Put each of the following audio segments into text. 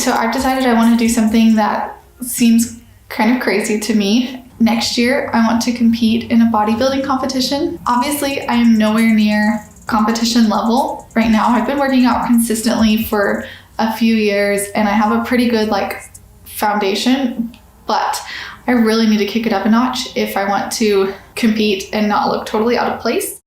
So I've decided I want to do something that seems kind of crazy to me. Next year, I want to compete in a bodybuilding competition. Obviously, I am nowhere near competition level right now. I've been working out consistently for a few years and I have a pretty good foundation, but I really need to kick it up a notch if I want to compete and not look totally out of place.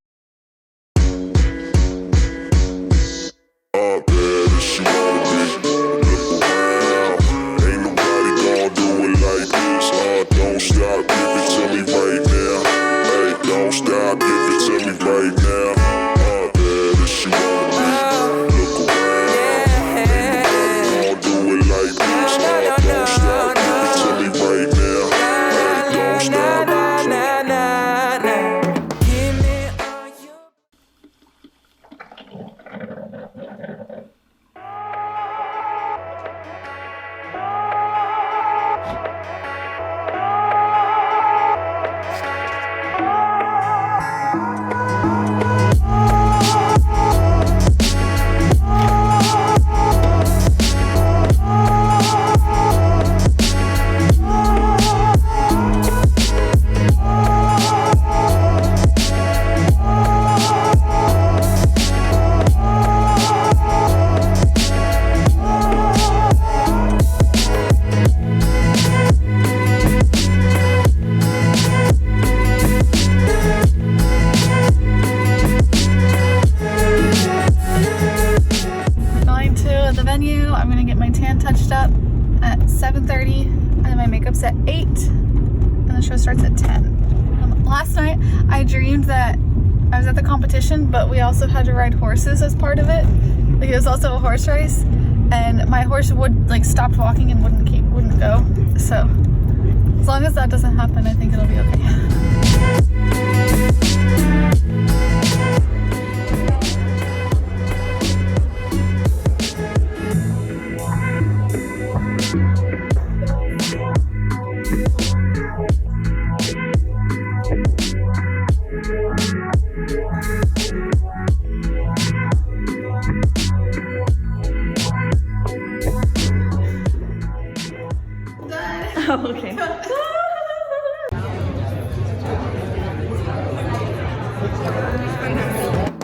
I'm gonna get my tan touched up at 7:30 and my makeup's at 8 and the show starts at 10. Last night I dreamed that I was at the competition, but we also had to ride horses as part of it. It was also a horse race and my horse would stopped walking and wouldn't go. So as long as that doesn't happen, I think it'll be okay. Oh, okay.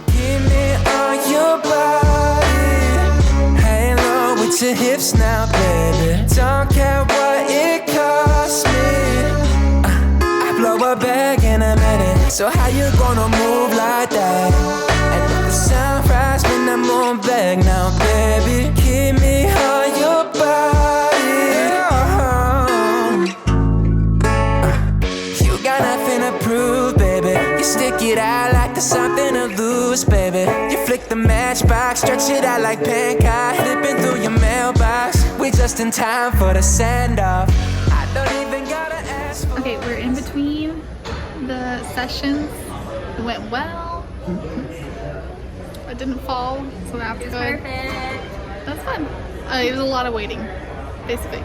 Give me all your body, halo with your hips now, baby. Don't care what it costs me. I blow a bag in a minute. So how you gonna move like that? And if the sunrise when the moon back now, baby. Give me all your body. Prove, baby. You stick it out like there's something to lose, baby. You flick the matchbox, stretch it out like pancake, flipping through your mailbox. We just in time for the send-off. I don't even gotta ask for. Okay, we're in between the sessions. It went well. I didn't fall, so that's good. Perfect. That's fun. It was a lot of waiting, basically.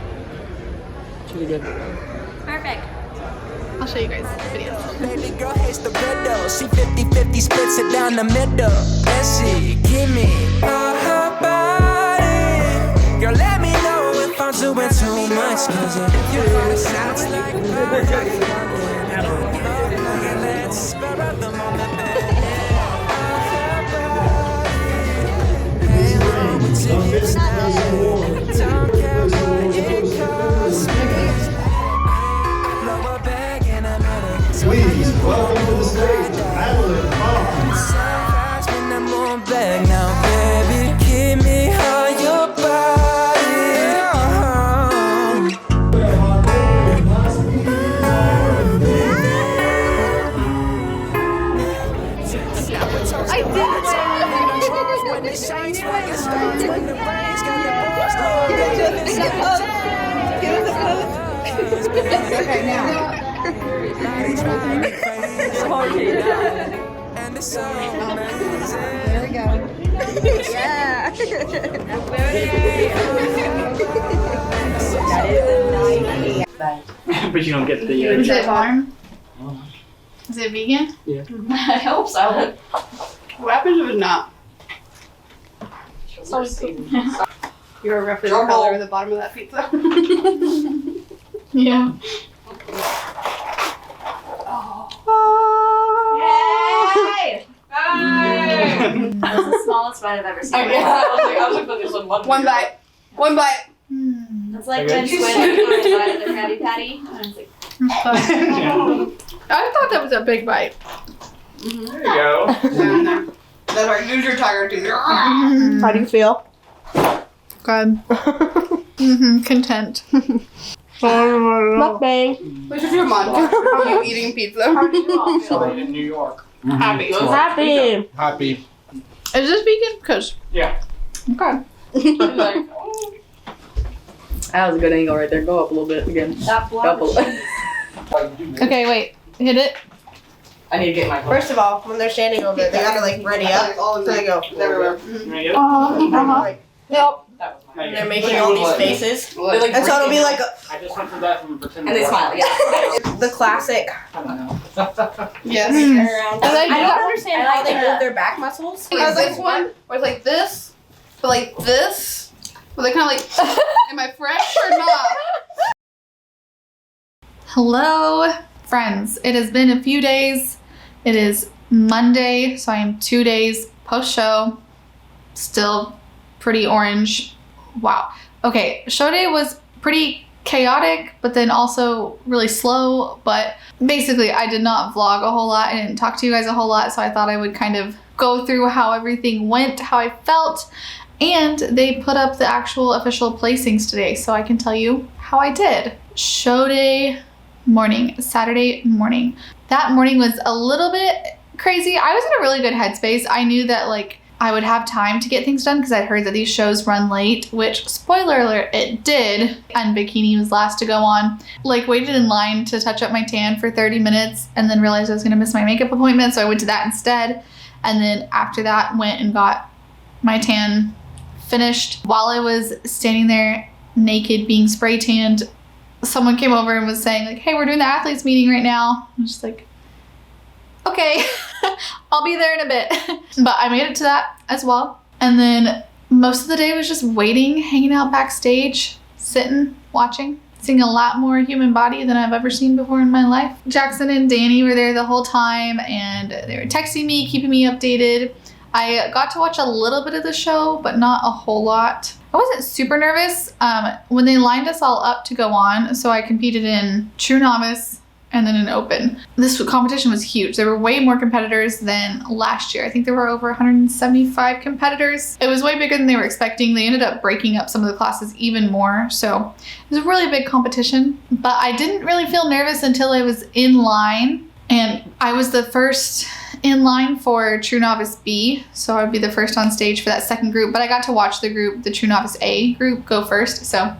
It's really good. Perfect. I'll show you guys videos. Baby girl hates the riddle. She 50-50 splits it down the middle. And she give me all her body. Girl, let me know if I'm doing too much. Cause if your heart sounds like let's spur up the moment, baby. Hey, wrong with your hips now. Don't care what it costs me. Please, welcome to the stage, Madeline and I'm. Sunrise when the moon back now, baby. Give me all your body. I did it! Okay, now. There we go. Yeah. But you don't get the. Is it warm? Is it vegan? Yeah. I hope so. What happens if it's not? Always poop. You're roughly the color of the bottom of that pizza. Yeah. Yay! That was the smallest bite I've ever seen. I was like, this one bite. One bite. It's like when squid invited their Krabby Patty. And I was like, I thought that was a big bite. There you go. That's right. Use your tiger teeth. How do you feel? Good. Content. Mukbang. Which is your mantra? How are you eating pizza? Somebody in New York. Happy. Happy. Is this vegan? Cause Yeah. okay. That was a good angle right there. Go up a little bit again. that block Couple. of cheese. Okay, wait. Hit it. I need to get my. First of all, when they're standing over it, they gotta like ready up. So they go everywhere. Yep. And they're making all these faces. They like And so it'll be like I just went through that from pretend. and they smile. Yeah. the classic. I don't know. Yes. And then I don't understand I how like they that. move their back muscles. There's this one where it's like this, but like this. But they kind of like, am I fresh or not? Hello, friends. It has been a few days. It is Monday, so I am 2 days post-show. Still pretty orange. Wow. Okay, show day was pretty chaotic, but then also really slow. But basically, I did not vlog a whole lot. I didn't talk to you guys a whole lot, so I thought I would kind of go through how everything went, how I felt. And they put up the actual official placings today, so I can tell you how I did. Show day morning, Saturday morning. That morning was a little bit crazy. I was in a really good headspace. I knew that like I would have time to get things done because I'd heard that these shows run late, which, spoiler alert, it did. And Bikini was last to go on. Like, waited in line to touch up my tan for 30 minutes and then realized I was gonna miss my makeup appointment, so I went to that instead. And then after that, went and got my tan finished. While I was standing there naked being spray tanned, someone came over and was saying like, hey, we're doing the athletes meeting right now. I'm just like, okay, I'll be there in a bit. But I made it to that as well. And then most of the day was just waiting, hanging out backstage, sitting, watching, seeing a lot more human body than I've ever seen before in my life. Jackson and Danny were there the whole time and they were texting me, keeping me updated. I got to watch a little bit of the show, but not a whole lot. I wasn't super nervous when they lined us all up to go on. So I competed in True Novice and then in Open. This competition was huge. There were way more competitors than last year. I think there were over 175 competitors. It was way bigger than they were expecting. They ended up breaking up some of the classes even more. So it was a really big competition, but I didn't really feel nervous until I was in line, and I was the first in line for True Novice B, so I'd be the first on stage for that second group, but I got to watch the group, the True Novice A group, go first, so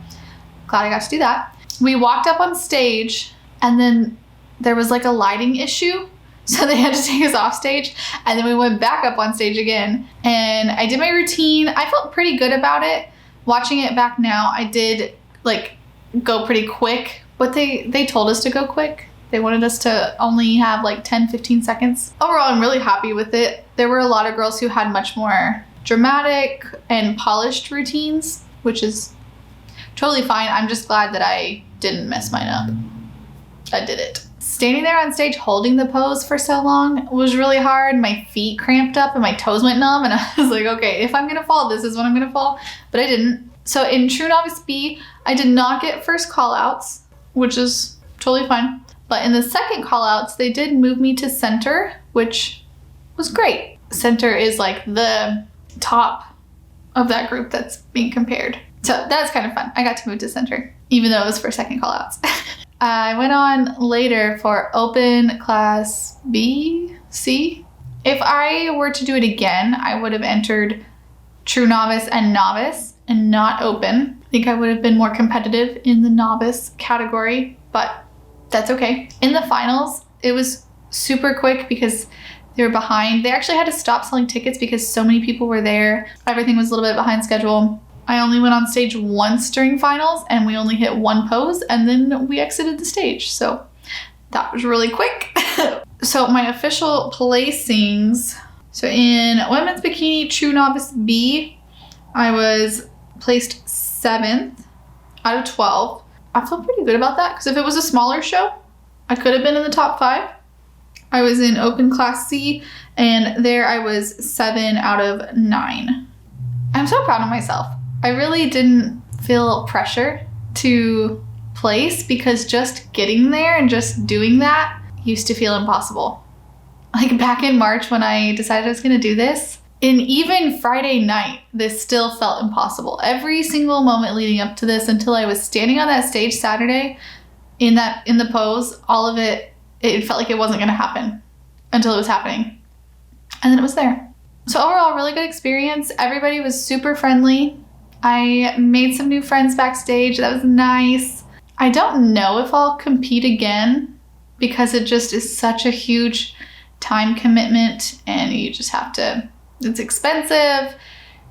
glad I got to do that. We walked up on stage, and then there was like a lighting issue, so they had to take us off stage, and then we went back up on stage again, and I did my routine. I felt pretty good about it. Watching it back now, I did like go pretty quick, but they told us to go quick. They wanted us to only have like 10-15 seconds. Overall, I'm really happy with it. There were a lot of girls who had much more dramatic and polished routines, which is totally fine. I'm just glad that I didn't mess mine up. I did it. Standing there on stage holding the pose for so long was really hard. My feet cramped up and my toes went numb, and I was like, okay, if I'm gonna fall, this is when I'm gonna fall, but I didn't. So in True Novice B, I did not get first call outs, which is totally fine. But in the second call outs, they did move me to center, which was great. Center is like the top of that group that's being compared. So that's kind of fun. I got to move to center, even though it was for second call outs. I went on later for Open Class B, C. If I were to do it again, I would have entered True Novice and Novice and not Open. I think I would have been more competitive in the Novice category, but that's okay. In the finals, it was super quick because they were behind. They actually had to stop selling tickets because so many people were there. Everything was a little bit behind schedule. I only went on stage once during finals and we only hit one pose and then we exited the stage. So that was really quick. So my official placings. So in women's bikini True Novice B, I was placed 7th out of 12. I feel pretty good about that because if it was a smaller show, I could have been in the top 5. I was in Open Class C, and there I was 7 out of 9. I'm so proud of myself. I really didn't feel pressure to place because just getting there and just doing that used to feel impossible. Like back in March when I decided I was going to do this, and even Friday night, this still felt impossible. Every single moment leading up to this until I was standing on that stage Saturday in the pose, all of it felt like it wasn't going to happen until it was happening. And then it was there. So overall, really good experience. Everybody was super friendly. I made some new friends backstage. That was nice. I don't know if I'll compete again because it just is such a huge time commitment and you just have to, it's expensive.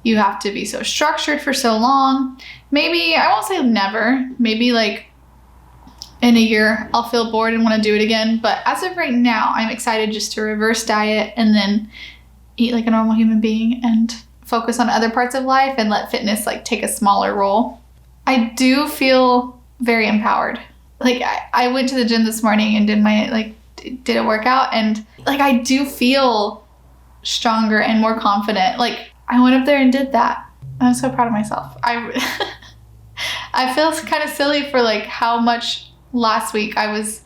You have to be so structured for so long. Maybe, I won't say never, maybe like in a year I'll feel bored and want to do it again. But as of right now, I'm excited just to reverse diet and then eat like a normal human being and focus on other parts of life and let fitness like take a smaller role. I do feel very empowered. Like I went to the gym this morning and did a workout and like I do feel stronger and more confident. Like I went up there and did that. I'm so proud of myself. I feel kind of silly for like how much last week I was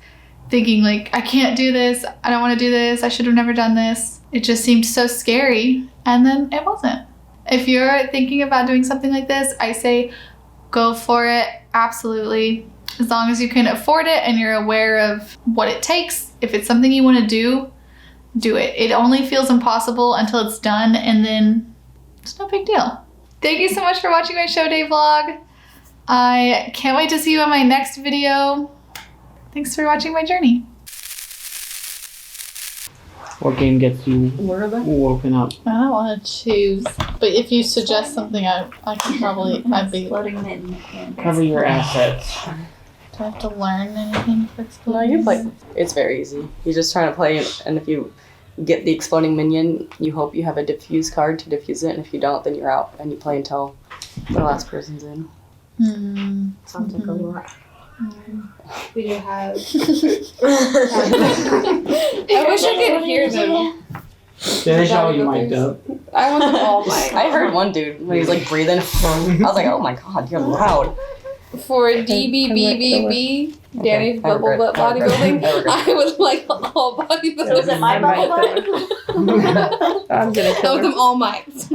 thinking like I can't do this. I don't want to do this. I should have never done this. It just seemed so scary and then it wasn't. If you're thinking about doing something like this, I say go for it. Absolutely. As long as you can afford it and you're aware of what it takes. If it's something you want to do, do it. It only feels impossible until it's done and then it's no big deal. Thank you so much for watching my show day vlog. I can't wait to see you on my next video. Thanks for watching my journey. What game gets you woken up? I don't want to choose, but if you suggest something, I can probably, I'd be. Cover your assets. Do I have to learn anything for No, exploding? you play. It's very easy. You just try to play it, and if you get the exploding minion, you hope you have a diffuse card to diffuse it, and if you don't, then you're out, and you play until the last person's in. Sounds like a lot. We do have. I wish I could hear them. They show you mic'd up. I want them all mic'd. I heard one dude when he was like breathing. I was like, oh my god, you're loud. For DBBBB, Danny's Okay, bubble butt I regret. bodybuilding, I regret. I would like all bodybuilding. Was it my bubble butt? I'm gonna kill them all mic'd.